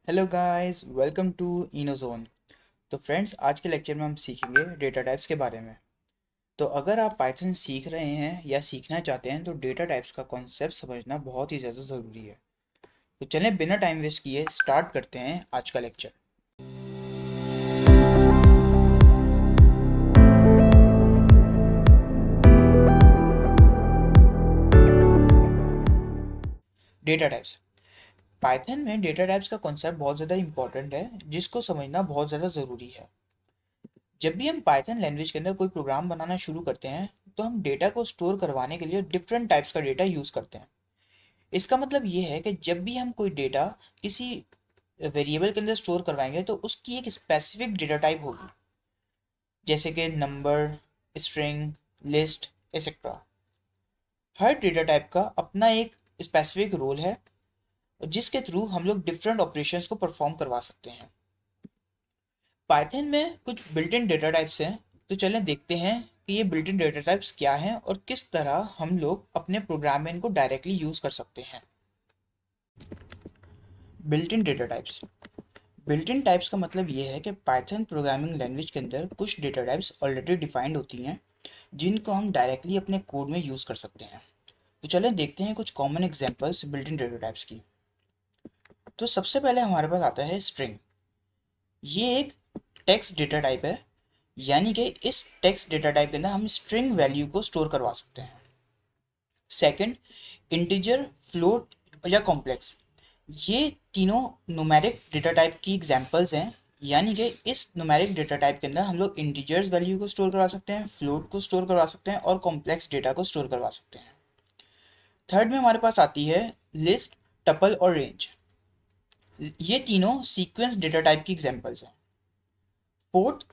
Hello guys, welcome to Innozone. तो friends, आज के लेक्चर में हम सीखेंगे डेटा टाइप्स के बारे में। तो अगर आप पाइथन सीख रहे हैं या सीखना चाहते हैं तो डेटा टाइप्स का कॉन्सेप्ट समझना बहुत ही ज़्यादा ज़रूरी है। तो चलें बिना टाइम वेस्ट किए स्टार्ट करते हैं आज का लेक्चर। Data types. पाइथन में डेटा टाइप्स का कॉन्सेप्ट बहुत ज़्यादा इंपॉर्टेंट है, जिसको समझना बहुत ज़्यादा ज़रूरी है। जब भी हम पाइथन लैंग्वेज के अंदर कोई प्रोग्राम बनाना शुरू करते हैं तो हम डेटा को स्टोर करवाने के लिए डिफरेंट टाइप्स का डेटा यूज़ करते हैं। इसका मतलब ये है कि जब भी हम कोई डेटा किसी वेरिएबल के अंदर स्टोर करवाएंगे तो उसकी एक स्पेसिफिक डेटा टाइप होगी, जैसे कि नंबर, स्ट्रिंग, लिस्ट, एक्सेट्रा। हर डेटा टाइप का अपना एक स्पेसिफिक रोल है जिसके थ्रू हम लोग डिफरेंट ऑपरेशंस को परफॉर्म करवा सकते हैं। पाइथन में कुछ बिल्ट इन डेटा टाइप्स हैं, तो चलें देखते हैं कि ये बिल्ट इन डेटा टाइप्स क्या हैं और किस तरह हम लोग अपने प्रोग्राम में इनको डायरेक्टली यूज़ कर सकते हैं। Built in data types. Built in types का मतलब ये है कि पाइथन प्रोग्रामिंग लैंग्वेज के अंदर कुछ डेटा टाइप्स ऑलरेडी डिफाइंड होती हैं जिनको हम डायरेक्टली अपने कोड में यूज़ कर सकते हैं। तो चलें देखते हैं कुछ common examples built in data types की। तो सबसे पहले हमारे पास आता है स्ट्रिंग। ये एक टेक्स्ट डेटा टाइप है, यानी कि इस टेक्स्ट डेटा टाइप के अंदर हम स्ट्रिंग वैल्यू को स्टोर करवा सकते हैं। सेकंड, इंटीजर, फ्लोट या कॉम्प्लेक्स। ये तीनों न्यूमेरिक डेटा टाइप की एग्जांपल्स हैं, यानी कि इस न्यूमेरिक डेटा टाइप के अंदर हम लोग इंटीजर्स वैल्यू को स्टोर करवा सकते हैं, फ्लोट को स्टोर करवा सकते हैं और कॉम्प्लेक्स डेटा को स्टोर करवा सकते हैं। थर्ड में हमारे पास आती है लिस्ट, टपल और रेंज। ये तीनों सीक्वेंस डेटा टाइप की एग्जांपल्स हैं। फोर्थ,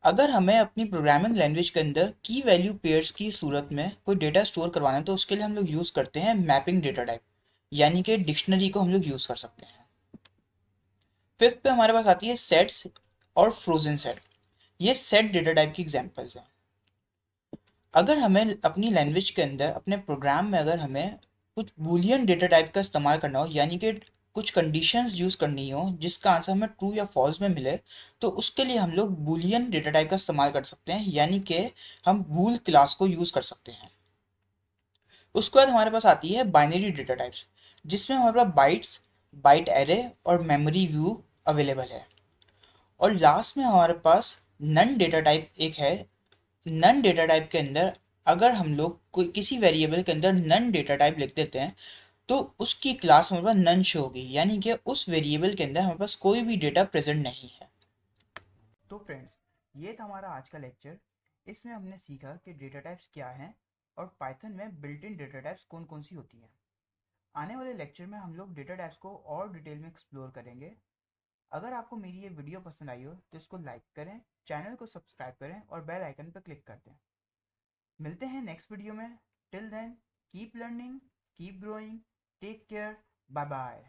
अगर हमें अपनी प्रोग्रामिंग लैंग्वेज के अंदर की वैल्यू पेयर्स की सूरत में कोई डेटा स्टोर करवाना है तो उसके लिए हम लोग यूज़ करते हैं मैपिंग डेटा टाइप, यानी कि डिक्शनरी को हम लोग यूज़ कर सकते हैं। फिफ्थ पे हमारे पास आती है सेट्स और फ्रोजन सेट। ये सेट डेटा टाइप की एग्जांपल्स हैं। अगर हमें अपनी लैंग्वेज के अंदर अपने प्रोग्राम में अगर हमें कुछ बूलियन डेटा टाइप का इस्तेमाल करना हो, यानी कि कुछ कंडीशंस यूज करनी हो जिसका आंसर हमें ट्रू या फॉल्स में मिले, तो उसके लिए हम लोग बूलियन डेटा टाइप का इस्तेमाल कर सकते हैं, यानी कि हम बूल क्लास को यूज कर सकते हैं। उसके बाद हमारे पास आती है बाइनरी डेटा टाइप्स, जिसमें हमारे पास बाइट्स, बाइट एरे और मेमोरी व्यू अवेलेबल है। और लास्ट में हमारे पास नन डेटा टाइप एक है। नन डेटा टाइप के अंदर अगर हम लोग कोई किसी वेरिएबल के अंदर नन डेटा टाइप लिख देते हैं तो उसकी क्लास हमारे पास नन शो होगी, यानी कि उस वेरिएबल के अंदर हमारे पास कोई भी डेटा प्रेजेंट नहीं है। तो फ्रेंड्स, ये था हमारा आज का लेक्चर। इसमें हमने सीखा कि डेटा टाइप्स क्या हैं और पाइथन में बिल्ट इन डेटा टाइप्स कौन कौन सी होती हैं। आने वाले लेक्चर में हम लोग डेटा टाइप्स को और डिटेल में एक्सप्लोर करेंगे। अगर आपको मेरी ये वीडियो पसंद आई हो तो इसको लाइक करें, चैनल को सब्सक्राइब करें और बेल आइकन पर क्लिक कर दें। मिलते हैं नेक्स्ट वीडियो में। Till then, keep learning, keep growing, take care, bye bye.